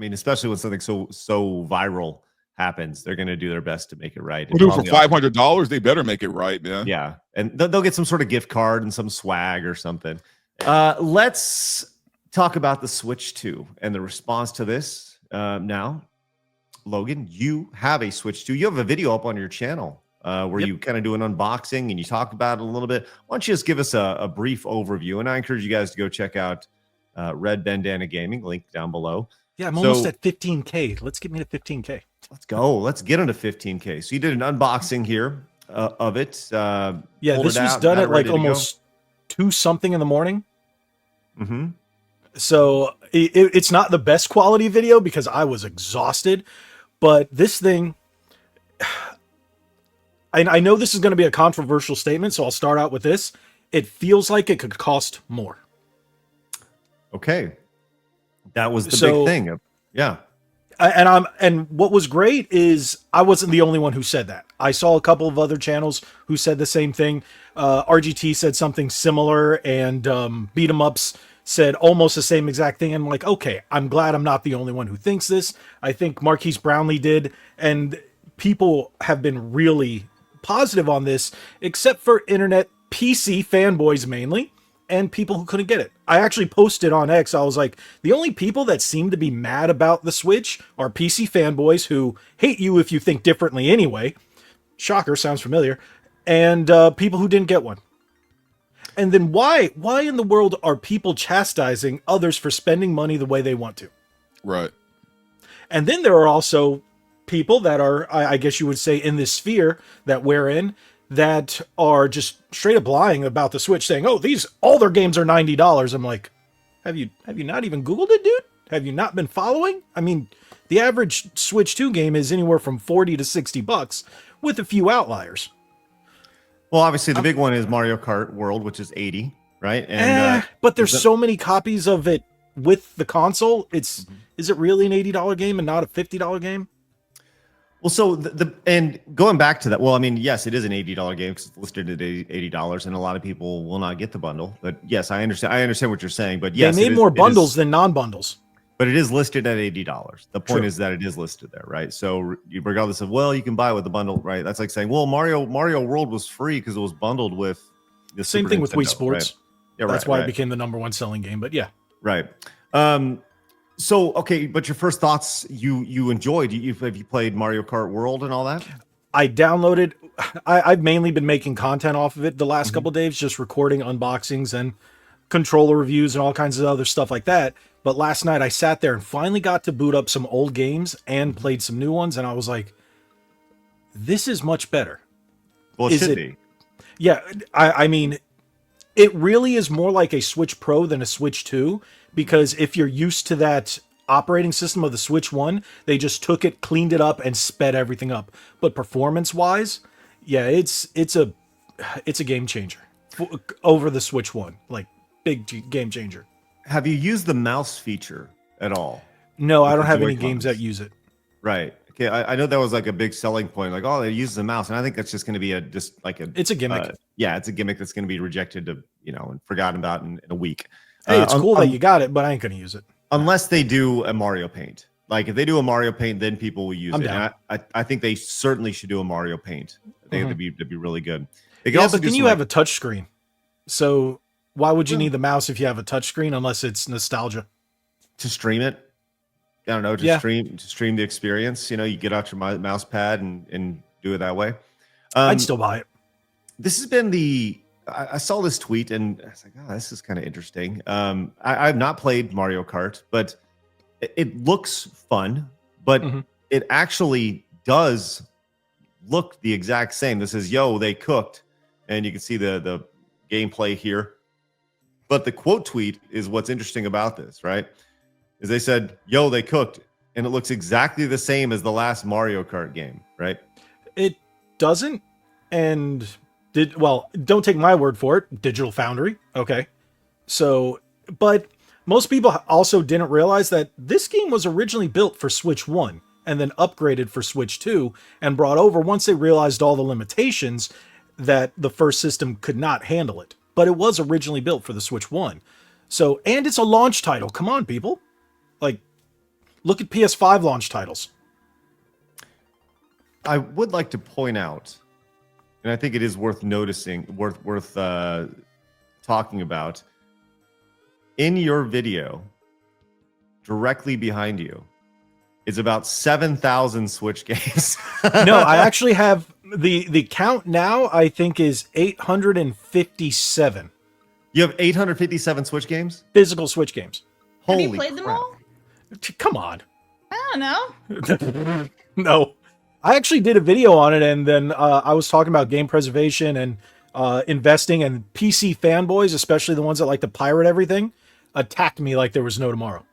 mean, especially when something so viral happens, they're going to do their best to make it right. We'll do it for $500. They better make it right, man. Yeah, and they'll get some sort of gift card and some swag or something. Let's talk about the Switch 2 and the response to this. Now, Logan, you have a Switch 2. You have a video up on your channel where you kind of do an unboxing and you talk about it a little bit. Why don't you just give us a brief overview? And I encourage you guys to go check out Red Bandana Gaming, link down below. Yeah, I'm almost at 15K. Let's get me to 15K. Let's go. Let's get into 15K. So you did an unboxing here of it. Yeah, this was done at like almost 2-something in the morning. Mm-hmm. So it's not the best quality video because I was exhausted. But this thing, I know this is going to be a controversial statement, so I'll start out with this. It feels like it could cost more. Okay. That was the big thing. Yeah. And what was great is I wasn't the only one who said that. I saw a couple of other channels who said the same thing. RGT said something similar, and Beat 'em Ups said almost the same exact thing. And I'm like, okay, I'm glad I'm not the only one who thinks this. I think Marquise Brownlee did, and people have been really positive on this, except for internet PC fanboys mainly, and people who couldn't get it. I actually posted on X, I was like, the only people that seem to be mad about the Switch are PC fanboys who hate you if you think differently anyway. Shocker, sounds familiar. And people who didn't get one. And then why in the world are people chastising others for spending money the way they want to? Right. And then there are also people that are, I guess you would say, in this sphere that we're in, that are just straight up lying about the Switch, saying, "Oh, all their games are $90." I'm like, have you not even Googled it, dude? Have you not been following? I mean, the average Switch 2 game is anywhere from $40 to $60, with a few outliers. Well, obviously the big one is Mario Kart World, which is 80, right? And but there's so many copies of it with the console. Is it really an $80 game and not a $50 game? Well, so and going back to that, well, I mean, yes, it is an $80 game because it's listed at $80, and a lot of people will not get the bundle. But yes, I understand what you're saying. But yes, they made more bundles than non-bundles. But it is listed at $80. The point True. is that it is listed there, right? So regardless of, well, you can buy it with the bundle, right? That's like saying, well, Mario World was free because it was bundled with the same Super thing Nintendo, with Wii Sports. Right? Yeah, that's why it became the #1 selling game. But yeah, right. So, okay, but your first thoughts, you enjoyed, have you played Mario Kart World and all that? I downloaded, I've mainly been making content off of it the last couple of days, just recording unboxings and controller reviews and all kinds of other stuff like that. But last night I sat there and finally got to boot up some old games and played some new ones. And I was like, this is much better. Well, it should be. Yeah, I mean, it really is more like a Switch Pro than a Switch 2, because if you're used to that operating system of the Switch 1, they just took it, cleaned it up, and sped everything up. But performance-wise, yeah, it's a game changer over the Switch 1, like big game changer. Have you used the mouse feature at all? No, I don't have any games that use it. Right. Okay, I know that was like a big selling point, like, oh, they use the mouse, and I think that's just going to be it's a gimmick. Yeah, it's a gimmick that's going to be rejected and forgotten about in a week. Hey, it's cool that you got it, but I ain't going to use it. Unless they do a Mario Paint. Like, if they do a Mario Paint, then people will use it. Down. And I think they certainly should do a Mario Paint. I think it'd be really good. But then you have a touch screen. So why would you need the mouse if you have a touch screen, unless it's nostalgia? To stream it? I don't know, stream the experience. You get out your mouse pad and do it that way. I'd still buy it. This has been I saw this tweet and I was like, oh, this is kind of interesting. I've not played Mario Kart, but it looks fun, but it actually does look the exact same. This is, yo, they cooked, and you can see the gameplay here. But the quote tweet is what's interesting about this, right? Is they said, yo, they cooked, and it looks exactly the same as the last Mario Kart game, right? It doesn't, and don't take my word for it. Digital Foundry, okay. So, but most people also didn't realize that this game was originally built for Switch 1 and then upgraded for Switch 2 and brought over once they realized all the limitations that the first system could not handle it. But it was originally built for the Switch 1. So, and it's a launch title. Come on, people. Like, Look at PS5 launch titles. I would like to point out, and I think it is worth noticing, worth talking about. In your video, directly behind you, is about 7,000 Switch games. No, I actually have the count now. I think is 857 You have 857 Switch games? physical Switch games. Have Holy you played them crap. all? Come on. I don't know. No, I actually did a video on it, and then I was talking about game preservation and investing, and PC fanboys, especially the ones that like to pirate everything, attacked me like there was no tomorrow.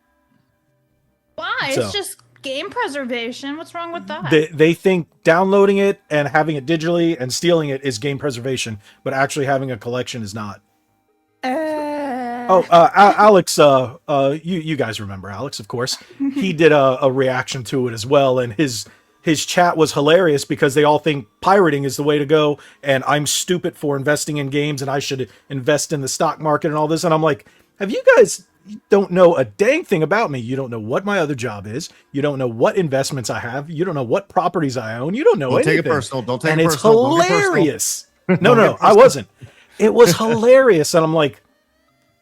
Why? So- It's just game preservation. What's wrong with that? They think downloading it and having it digitally and stealing it is game preservation, but actually having a collection is not. Alex, you guys remember Alex, of course. He did a reaction to it as well, and his chat was hilarious because they all think pirating is the way to go, and I'm stupid for investing in games, and I should invest in the stock market and all this. And I'm like, have you guys don't know a dang thing about me? You don't know what my other job is. You don't know what investments I have. You don't know what properties I own. You don't know anything. Don't take it personal. Don't take and it it's personal. Don't get personal. hilarious. No, I wasn't. It was hilarious, and I'm like,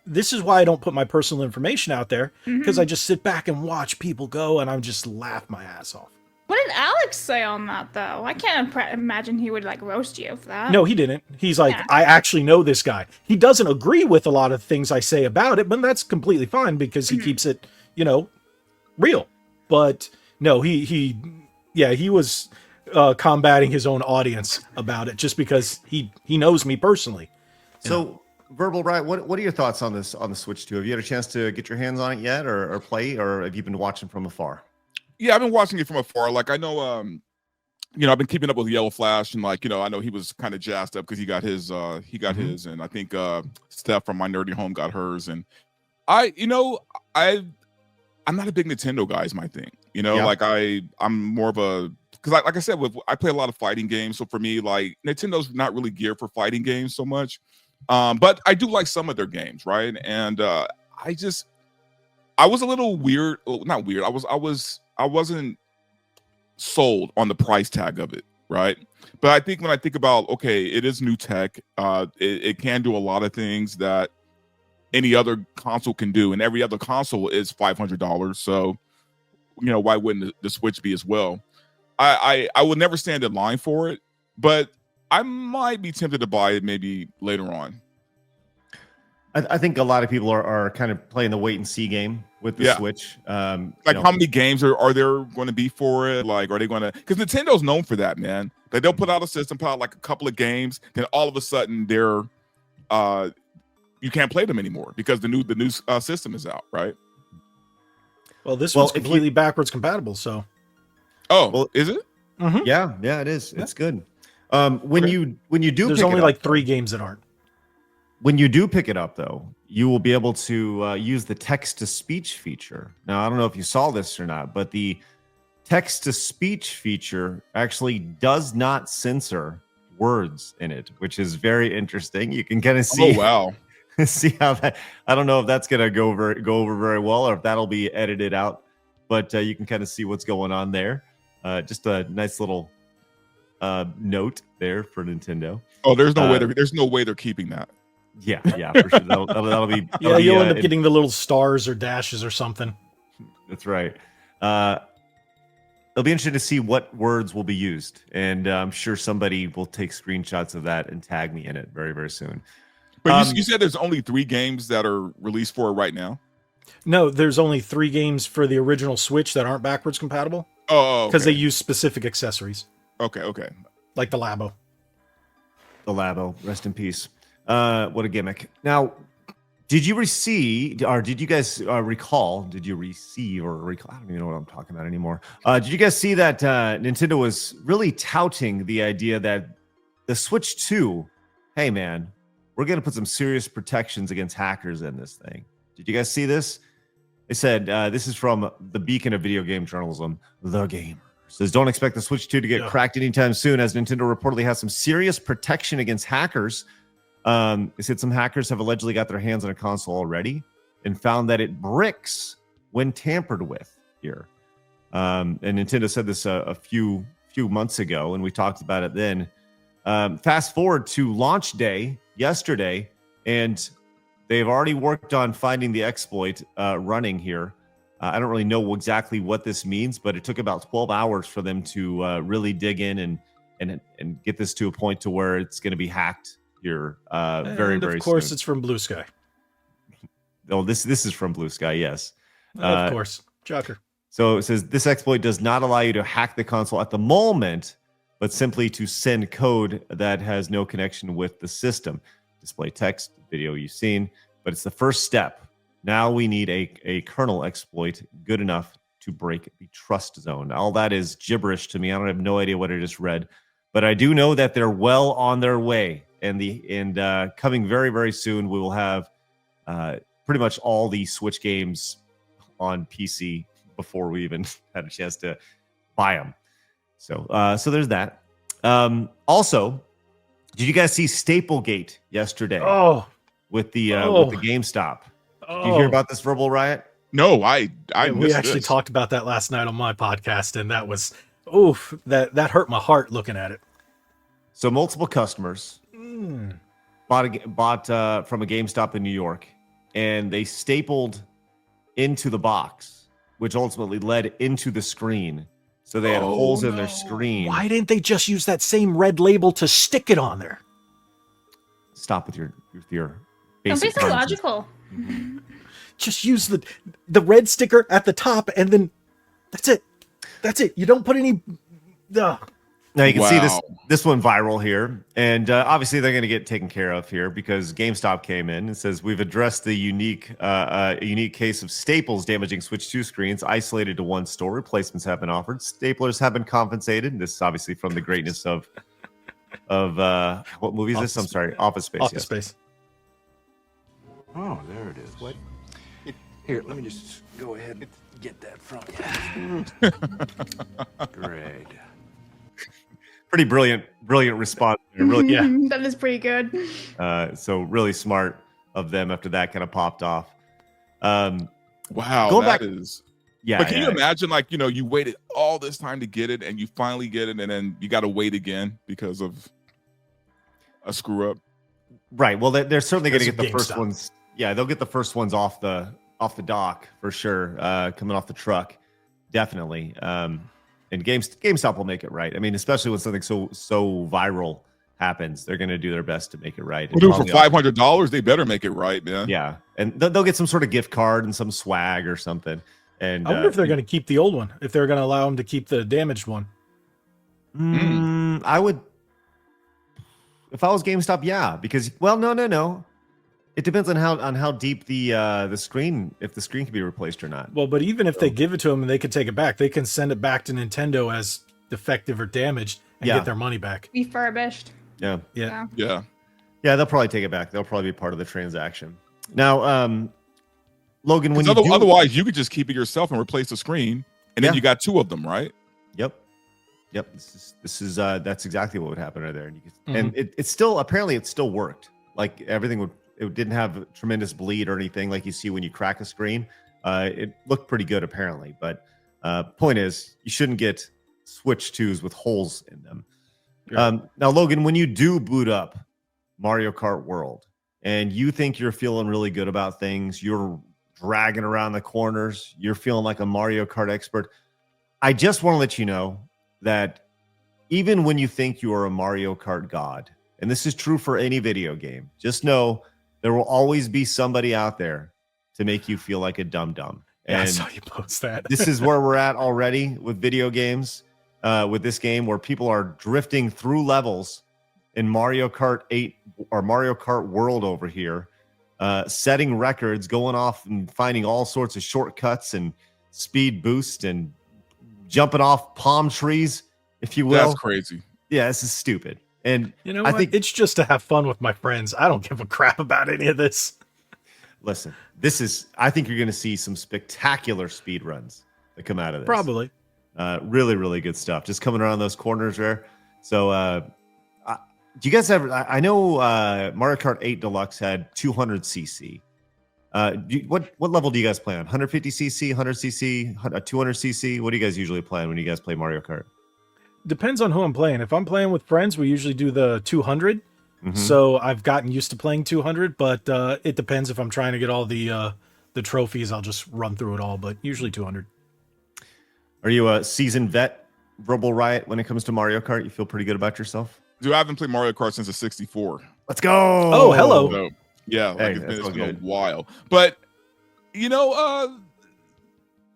this is why I don't put my personal information out there, because I just sit back and watch people go, and I'm just laugh my ass off. What did Alex say on that, though? I can't imagine he would, like, roast you for that. No, he didn't. He's like, Yeah. I actually know this guy. He doesn't agree with a lot of things I say about it, but that's completely fine because he keeps it, real. But no, he was combating his own audience about it just because he knows me personally. So, Verbal Riot, what are your thoughts on this on the Switch 2? Have you had a chance to get your hands on it yet, or play, or have you been watching from afar? Yeah, I've been watching it from afar. Like I know, I've been keeping up with Yellow Flash, and I know he was kind of jazzed up because he got his, his, and I think Steph from My Nerdy Home got hers, and I'm not a big Nintendo guy, is my thing. Yeah. I'm more of a, because like I said, I play a lot of fighting games, so for me, like Nintendo's not really geared for fighting games so much. But I do like some of their games, right? And I was a little weird, not weird. I wasn't sold on the price tag of it, right? But I think when I think about, okay, it is new tech. It can do a lot of things that any other console can do, and every other console is $500. So, why wouldn't the Switch be as well? I would never stand in line for it, but I might be tempted to buy it maybe later on. I think a lot of people are kind of playing the wait and see game with the Switch. How many games are there going to be for it? Like, are they going to? Because Nintendo's known for that, man. Like, they'll put out a system, put out like a couple of games, then all of a sudden they're you can't play them anymore because the new system is out, right? Well, this one's completely backwards compatible, so. Oh, well, is it? Mm-hmm. Yeah, it is. Yeah. It's good. When you do, there's only like 3 games that aren't. When you do pick it up, though, you will be able to use the text-to-speech feature. Now, I don't know if you saw this or not, but the text-to-speech feature actually does not censor words in it, which is very interesting. You can kind of see. Oh, wow. See how that. I don't know if that's going to go over very well, or if that'll be edited out. But you can kind of see what's going on there. Just a nice little note there for Nintendo. Oh, there's no way they're keeping that. Yeah, for sure. That'll be. Yeah, you'll end up getting the little stars or dashes or something. That's right. It'll be interesting to see what words will be used, and I'm sure somebody will take screenshots of that and tag me in it very, very soon. But you said there's only 3 games that are released for it right now? No, there's only 3 games for the original Switch that aren't backwards compatible. Oh, because they use specific accessories. Okay. Like the Labo. The Labo, rest in peace. What a gimmick. Now, did you receive, or did you guys recall? Did you receive or recall? I don't even know what I'm talking about anymore. Did you guys see that Nintendo was really touting the idea that the Switch 2, hey man, we're going to put some serious protections against hackers in this thing. Did you guys see this? They said, this is from the beacon of video game journalism, The Gamer. Says, don't expect the Switch 2 to get cracked anytime soon, as Nintendo reportedly has some serious protection against hackers. They said some hackers have allegedly got their hands on a console already and found that it bricks when tampered with here. And Nintendo said this a few months ago, and we talked about it then. Fast forward to launch day yesterday, and they've already worked on finding the exploit running here. I don't really know exactly what this means, but it took about 12 hours for them to really dig in and get this to a point to where it's going to be hacked here very soon. Of course, it's from Blue Sky. Oh, this is from Blue Sky, yes. Of course. Shocker. So it says this exploit does not allow you to hack the console at the moment, but simply to send code that has no connection with the system. Display text, video you've seen, but it's the first step. Now we need a kernel exploit good enough to break the trust zone. All that is gibberish to me. I don't have no idea what I just read, but I do know that they're well on their way. And coming very, very soon, we will have pretty much all the Switch games on PC before we even had a chance to buy them. So there's that. Also, did you guys see Staplegate yesterday? Oh, with the GameStop. Did you hear about this verbal riot? No, I we actually talked about that last night on my podcast, and that was that hurt my heart looking at it. So multiple customers bought from a GameStop in New York, and they stapled into the box, which ultimately led into the screen. So they had holes in their screen. Why didn't they just use that same red label to stick it on there? Stop with your Don't be basic so concept. logical. Just use the red sticker at the top, and then that's it. That's it. You don't put any. Now you can see this one viral here, and obviously they're going to get taken care of here because GameStop came in and says we've addressed the unique case of staples damaging Switch 2 screens isolated to one store. Replacements have been offered. Staplers have been compensated. This is obviously from the greatness of what movie is this? I'm sorry, Office Space. Office Space. Oh, there it is. What? Here, let me just go ahead and get that from you. Great. Pretty brilliant response. Really, yeah. That is pretty good. So really smart of them after that kind of popped off. Wow, going that back, is. Yeah. But can you imagine, like, you waited all this time to get it, and you finally get it, and then you got to wait again because of a screw up? Right. Well, they're certainly going to get the GameStop. first ones. Yeah, they'll get the first ones off the dock for sure. Coming off the truck, definitely. And GameStop will make it right. I mean, especially when something so viral happens, they're going to do their best to make it right. Well, dude, for $500, they better make it right, man. Yeah, and they'll get some sort of gift card and some swag or something. And I wonder if they're going to keep the old one. If they're going to allow them to keep the damaged one. I would. If I was GameStop, yeah, because no. It depends on how deep the screen, if the screen can be replaced or not. Well, but even if they give it to them and they can take it back, they can send it back to Nintendo as defective or damaged and get their money back. Refurbished. Yeah. They'll probably take it back. They'll probably be part of the transaction. Now, Logan, when otherwise you could just keep it yourself and replace the screen, and then you got two of them, right? Yep. This is that's exactly what would happen right there, and it still apparently it still worked. Like everything it didn't have tremendous bleed or anything like you see when you crack a screen. It looked pretty good apparently, but point is you shouldn't get Switch 2s with holes in them. Yeah. Now, Logan, when you do boot up Mario Kart World and you think you're feeling really good about things, you're dragging around the corners, you're feeling like a Mario Kart expert, I just want to let you know that even when you think you are a Mario Kart god, and this is true for any video game, just know there will always be somebody out there to make you feel like a dum-dum. And I saw you post that. This is where we're at already with video games, with this game, where people are drifting through levels in Mario Kart 8 or Mario Kart World over here, setting records, going off and finding all sorts of shortcuts and speed boost and jumping off palm trees, if you will. That's crazy. Yeah, this is stupid. And you know what? I think it's just to have fun with my friends. I don't give a crap about any of this. Listen, I think you're going to see some spectacular speed runs that come out of this. Probably. Really, really good stuff. Just coming around those corners there. So, do you guys ever? I know Mario Kart 8 Deluxe had 200cc. What level do you guys play on? 150cc, 100cc, 200cc? What do you guys usually play on when you guys play Mario Kart? Depends on who I'm playing. If I'm playing with friends, we usually do the 200. Mhm. So I've gotten used to playing 200, but it depends if I'm trying to get all the trophies. I'll just run through it all, but usually 200. Are you a seasoned vet, Verbal Riot, when it comes to Mario Kart? You feel pretty good about yourself? Dude, I haven't played Mario Kart since the 64. Let's go. Oh, hello. So, yeah, Hey, like that's it's all been a good. while. But you know,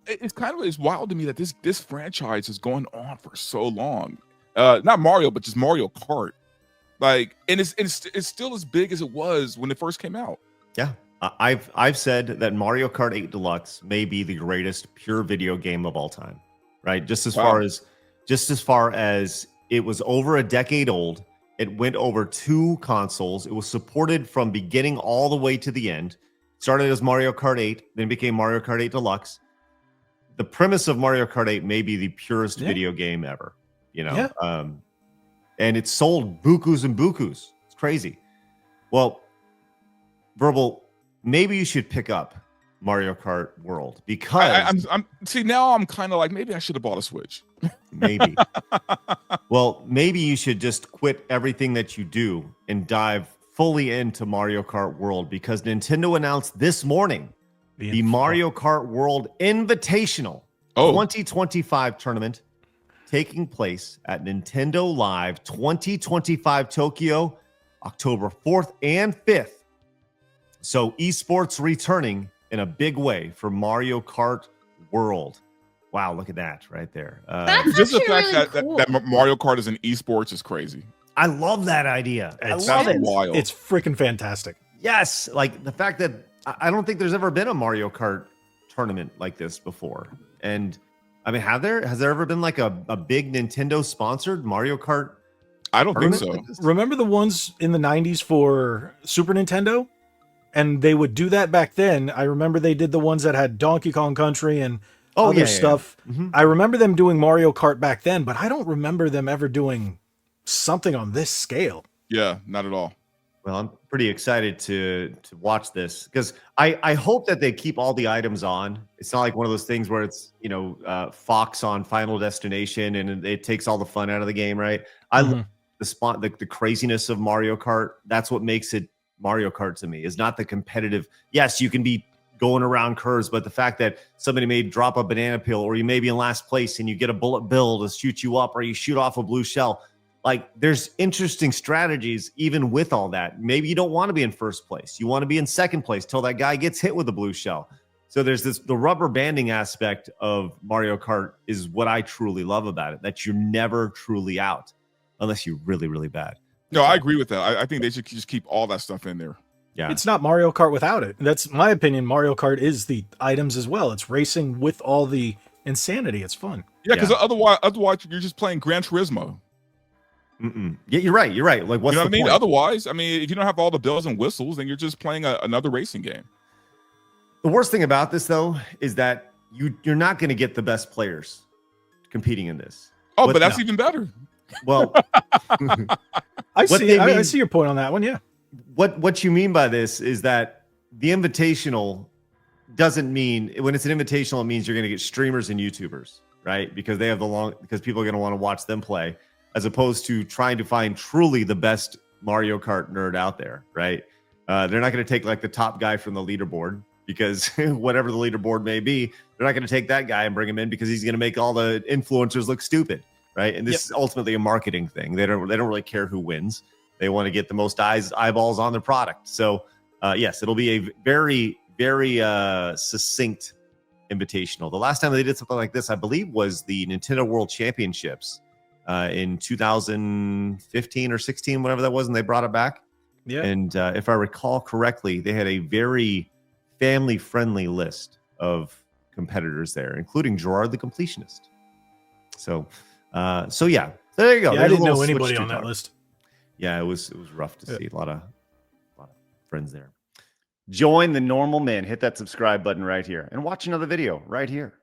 it's wild to me that this franchise is going on for so long. Not Mario, but just Mario Kart. Like, and it's still as big as it was when it first came out. Yeah. I've said that Mario Kart 8 Deluxe may be the greatest pure video game of all time, right? Just as far as it was over a decade old, it went over 2 consoles. It was supported from beginning all the way to the end. Started as Mario Kart 8, then became Mario Kart 8 Deluxe. The premise of Mario Kart 8 may be the purest video game ever, you know? Yeah. And it sold bukus and bukus. It's crazy. Well, Verbal, maybe you should pick up Mario Kart World because I'm see, now I'm kind of like, maybe I should have bought a Switch. maybe. Well, maybe you should just quit everything that you do and dive fully into Mario Kart World, because Nintendo announced this morning the Mario Kart World Invitational 2025 tournament taking place at Nintendo Live 2025 Tokyo, October 4th and 5th. So esports returning in a big way for Mario Kart World. Wow, look at that right there. That's Just the actually fact really cool. that Mario Kart is in esports is crazy. I love that idea. I It's- love That's it. wild. It's freaking fantastic. Yes, like the fact that I don't think there's ever been a Mario Kart tournament like this before. And I mean, has there ever been like a big Nintendo sponsored Mario Kart I don't think tournament so. like this? Remember the ones in the 90s for Super Nintendo? And they would do that back then. I remember they did the ones that had Donkey Kong Country and other stuff. Mhm. I remember them doing Mario Kart back then, but I don't remember them ever doing something on this scale. Yeah, not at all. Well, I'm pretty excited to watch this because I hope that they keep all the items on. It's not like one of those things where it's, you know, Fox on Final Destination and it takes all the fun out of the game, right? I love the craziness of Mario Kart. That's what makes it Mario Kart to me, is not the competitive. Yes, you can be going around curves, but the fact that somebody may drop a banana peel, or you may be in last place and you get a bullet bill to shoot you up, or you shoot off a blue shell. Like, there's interesting strategies even with all that. Maybe you don't want to be in first place. You want to be in second place till that guy gets hit with a blue shell. So there's the rubber banding aspect of Mario Kart is what I truly love about it, that you're never truly out unless you're really, really bad. No, I agree with that. I think they should just keep all that stuff in there. Yeah. It's not Mario Kart without it. That's my opinion. Mario Kart is the items as well. It's racing with all the insanity. It's fun. Yeah, because otherwise you're just playing Gran Turismo. Yeah, you're right. You're right. Like, what's You know the what I mean? point? Otherwise, I mean, if you don't have all the bells and whistles, then you're just playing another racing game. The worst thing about this, though, is that you're not going to get the best players competing in this. Oh, What- but that's even better. Well, I What see. they I mean- see your point on that one. Yeah. what you mean by this is that the invitational doesn't mean, when it's an invitational, it means you're going to get streamers and YouTubers, right? Because they have because people are going to want to watch them play, as opposed to trying to find truly the best Mario Kart nerd out there, right? They're not going to take like the top guy from the leaderboard, because whatever the leaderboard may be, they're not going to take that guy and bring him in because he's going to make all the influencers look stupid, right? And this is ultimately a marketing thing. They don't really care who wins. They want to get the most eyeballs on their product. So yes, it'll be a very, very succinct invitational. The last time they did something like this, I believe, was the Nintendo World Championships in 2015 or 16, whatever that was, and they brought it back. Yeah. And if I recall correctly, they had a very family-friendly list of competitors there, including Gerard the Completionist. So yeah, there you go. Yeah, I There's a didn't little know Switch anybody to on that talk. list. Yeah, it was rough to see. A lot of friends there. Join the normal men. Hit that subscribe button right here and watch another video right here.